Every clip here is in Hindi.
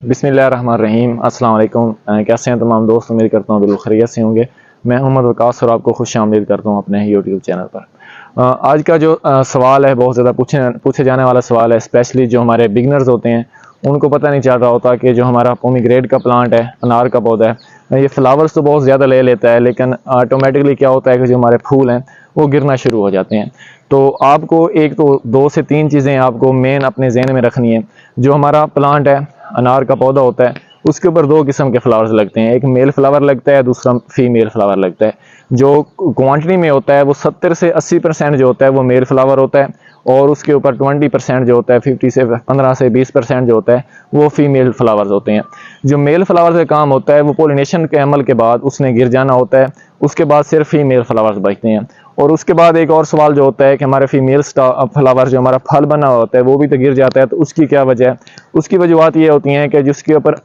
बिस्मिल्लाहिर्रहमानिर्रहीम। अस्सलाम वालेकुम। कैसे हैं तमाम दोस्त? उम्मीद करता हूँ बिल्कुल खैरियत से होंगे। मैं मोहम्मद वकास और आपको खुश आमदीद करता हूँ अपने यूट्यूब चैनल पर। आज का जो सवाल है बहुत ज़्यादा पूछे जाने वाला सवाल है, स्पेशली जो हमारे बिगनर्स होते हैं उनको पता नहीं चल रहा होता कि जो हमारा पोमीग्रेनेट का प्लांट है, अनार का पौधा है, ये फ्लावर्स तो बहुत ज़्यादा ले लेता है, लेकिन ऑटोमेटिकली क्या होता है कि जो हमारे फूल हैं वो गिरना शुरू हो जाते हैं। तो आपको एक तो 2 से 3 चीज़ें आपको मेन अपने जहन में रखनी है। जो हमारा प्लांट है, अनार का पौधा होता है, उसके ऊपर 2 किस्म के फ्लावर्स लगते हैं। एक मेल फ्लावर लगता है, दूसरा फीमेल फ्लावर लगता है। जो क्वांटिटी में होता है वो 70 से 80% जो होता है वो मेल फ्लावर होता है, और उसके ऊपर 20% जो होता है, 15 से 20% जो होता है वो फीमेल फ्लावर्स होते हैं। जो मेल फ्लावर का काम होता है वो पोलिनेशन के अमल के बाद उसने गिर जाना होता है, उसके बाद सिर्फ फीमेल फ्लावर्स बचते हैं। और उसके बाद एक और सवाल जो होता है कि हमारे फीमेल फ्लावर जो हमारा फल बना होता है वो भी तो गिर जाता है, तो उसकी क्या वजह है? उसकी वजूहत ये होती हैं कि जिसके ऊपर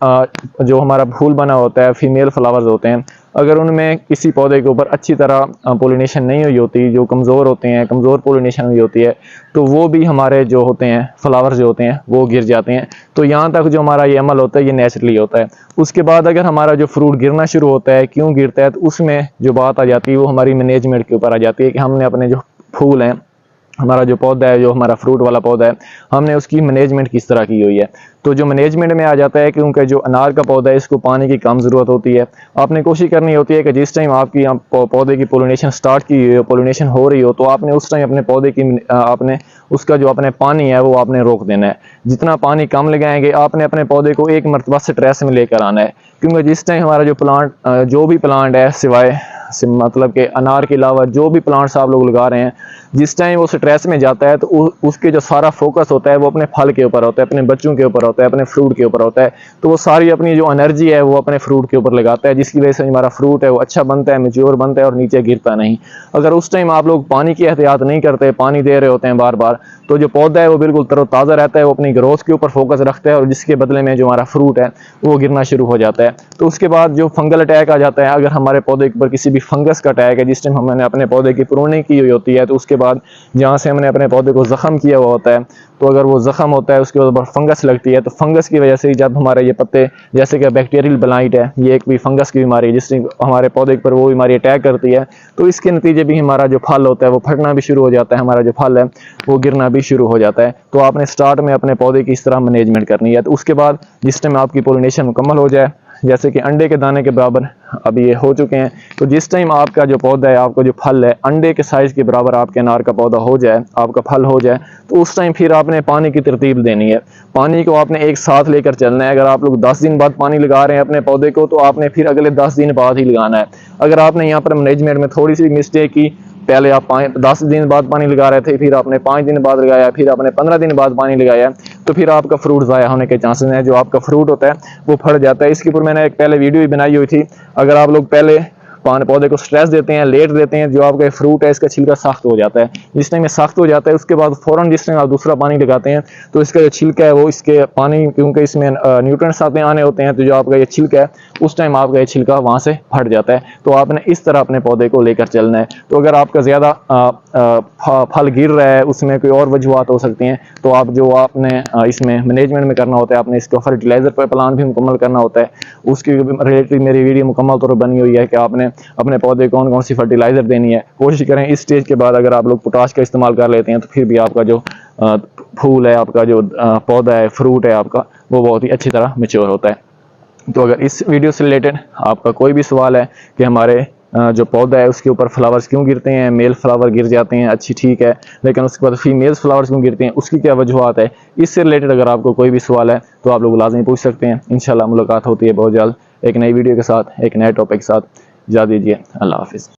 जो हमारा फूल बना होता है, फीमेल फ्लावर्स होते हैं, अगर उनमें किसी पौधे के ऊपर अच्छी तरह पोलिनेशन नहीं हुई होती, जो कमज़ोर होते हैं, कमज़ोर पोलिनेशन हुई होती है, तो वो भी हमारे जो होते हैं फ्लावर्स जो होते हैं वो गिर जाते हैं। तो यहाँ तक जो हमारा ये अमल होता है ये नेचुरली होता है। उसके बाद अगर हमारा जो फ्रूट गिरना शुरू होता है, क्यों गिरता है, तो उसमें जो बात आ जाती है वो हमारी मैनेजमेंट के ऊपर आ जाती है कि हमने अपने जो फूल हैं, हमारा जो पौधा है, जो हमारा फ्रूट वाला पौधा है, हमने उसकी मैनेजमेंट किस तरह की हुई है। तो जो मैनेजमेंट में आ जाता है, क्योंकि जो अनार का पौधा है इसको पानी की कम ज़रूरत होती है। आपने कोशिश करनी होती है कि जिस टाइम आपकी पौधे की पोलिनेशन स्टार्ट की हुई हो, पोलिनेशन हो रही हो, तो आपने उस टाइम अपने पौधे की आपने उसका जो अपने पानी है वो आपने रोक देना है। जितना पानी कम लगाएंगे आपने अपने पौधे को एक मरतबा स्ट्रेस में लेकर आना है, क्योंकि जिस टाइम हमारा जो भी प्लांट है, सिवाय मतलब कि अनार के अलावा जो भी प्लांट्स आप लोग लगा रहे हैं, जिस टाइम वो स्ट्रेस में जाता है तो उसके जो सारा फोकस होता है वो अपने फल के ऊपर होता है, अपने बच्चों के ऊपर होता है, अपने फ्रूट के ऊपर होता है। तो वो सारी अपनी जो एनर्जी है वो अपने फ्रूट के ऊपर लगाता है, जिसकी वजह से हमारा फ्रूट है वो अच्छा बनता है, मेच्योर बनता है और नीचे गिरता नहीं। अगर उस टाइम आप लोग पानी की एहतियात नहीं करते, पानी दे रहे होते हैं बार बार, तो जो पौधा है वो बिल्कुल तरोताज़ा रहता है, वो अपनी ग्रोथ के ऊपर फोकस रखता है, और जिसके बदले में जो हमारा फ्रूट है वो गिरना शुरू हो जाता है। तो उसके बाद जो फंगल अटैक आ जाता है, अगर हमारे पौधे के ऊपर किसी भी फंगस का अटैक है, जिस टाइम हमने अपने पौधे की प्रूनिंग की हुई होती है, तो उसके बाद जहाँ से हमने अपने पौधे को ज़ख्म किया हुआ होता है, तो अगर वो ज़ख्म होता है उसके ऊपर फंगस लगती है, तो फंगस की वजह से जब हमारे ये पत्ते, जैसे कि बैक्टीरियल ब्लाइट है, ये एक भी फंगस की बीमारी है, जिससे हमारे पौधे पर वो बीमारी अटैक करती है, तो इसके नतीजे भी हमारा जो फल होता है वो फटना भी शुरू हो जाता है, हमारा जो फल है वो गिरना भी शुरू हो जाता है। तो आपने स्टार्ट में अपने पौधे की इस तरह मैनेजमेंट करनी है। तो उसके बाद जिस टाइम आपकी पोलिनेशन मुकम्मल हो जाए, जैसे कि अंडे के दाने के बराबर अब ये हो चुके हैं, तो जिस टाइम आपका जो पौधा है, आपका जो फल है, अंडे के साइज़ के बराबर आपके अनार का पौधा हो जाए, आपका फल हो जाए, तो उस टाइम फिर आपने पानी की तरतीब देनी है। पानी को आपने एक साथ लेकर चलना है। अगर आप लोग 10 दिन बाद पानी लगा रहे हैं अपने पौधे को, तो आपने फिर अगले 10 दिन बाद ही लगाना है। अगर आपने यहाँ पर मैनेजमेंट में थोड़ी सी मिस्टेक की, पहले आप 10 दिन बाद पानी लगा रहे थे, फिर आपने 5 दिन बाद लगाया, फिर आपने 15 दिन बाद पानी लगाया, तो फिर आपका फ्रूट ज़ाया होने के चांसेस हैं। जो आपका फ्रूट होता है वो फट जाता है। इसके ऊपर मैंने एक पहले वीडियो भी बनाई हुई थी। अगर आप लोग पहले पौधे को स्ट्रेस देते हैं, लेट देते हैं, जो आपका फ्रूट है इसका छिलका सख्त हो जाता है। जिस टाइम ये सख्त हो जाता है उसके बाद फ़ौरन जिस टाइम आप दूसरा पानी लगाते हैं, तो इसका जो छिलका है वो इसके पानी, क्योंकि इसमें न्यूट्रिएंट्स आने होते हैं, तो जो आपका ये छिलका है उस टाइम आपका ये छिलका वहाँ से फट जाता है। तो आपने इस तरह अपने पौधे को लेकर चलना है। तो अगर आपका ज़्यादा फल गिर रहा है, उसमें कोई और वजूहत हो सकती हैं, तो आप जो आपने इसमें मैनेजमेंट में करना होता है, आपने इसको फर्टिलाइज़र पर प्लान भी मुकम्मल करना होता है। उसके रिलेटेड मेरी वीडियो मुकम्मल तौर पर बनी हुई है कि आपने अपने पौधे कौन कौन सी फर्टिलाइज़र देनी है। कोशिश करें इस स्टेज के बाद अगर आप लोग पोटाश का इस्तेमाल कर लेते हैं, तो फिर भी आपका जो फूल है, आपका जो पौधा है, फ्रूट है आपका, वो बहुत ही अच्छी तरह मैच्योर होता है। तो अगर इस वीडियो से रिलेटेड आपका कोई भी सवाल है कि हमारे जो पौधा है उसके ऊपर फ्लावर्स क्यों गिरते हैं, मेल फ्लावर गिर जाते हैं, अच्छी ठीक है, लेकिन उसके बाद फीमेल फ्लावर्स क्यों गिरते हैं, उसकी क्या वजूहत है, इससे रिलेटेड अगर आपको कोई भी सवाल है तो आप लोग लाजमी पूछ सकते हैं। इंशाल्लाह मुलाकात होती है बहुत जल्द एक नई वीडियो के साथ, एक नए टॉपिक के साथ। इजाज़त दीजिए। अल्लाह हाफिज़।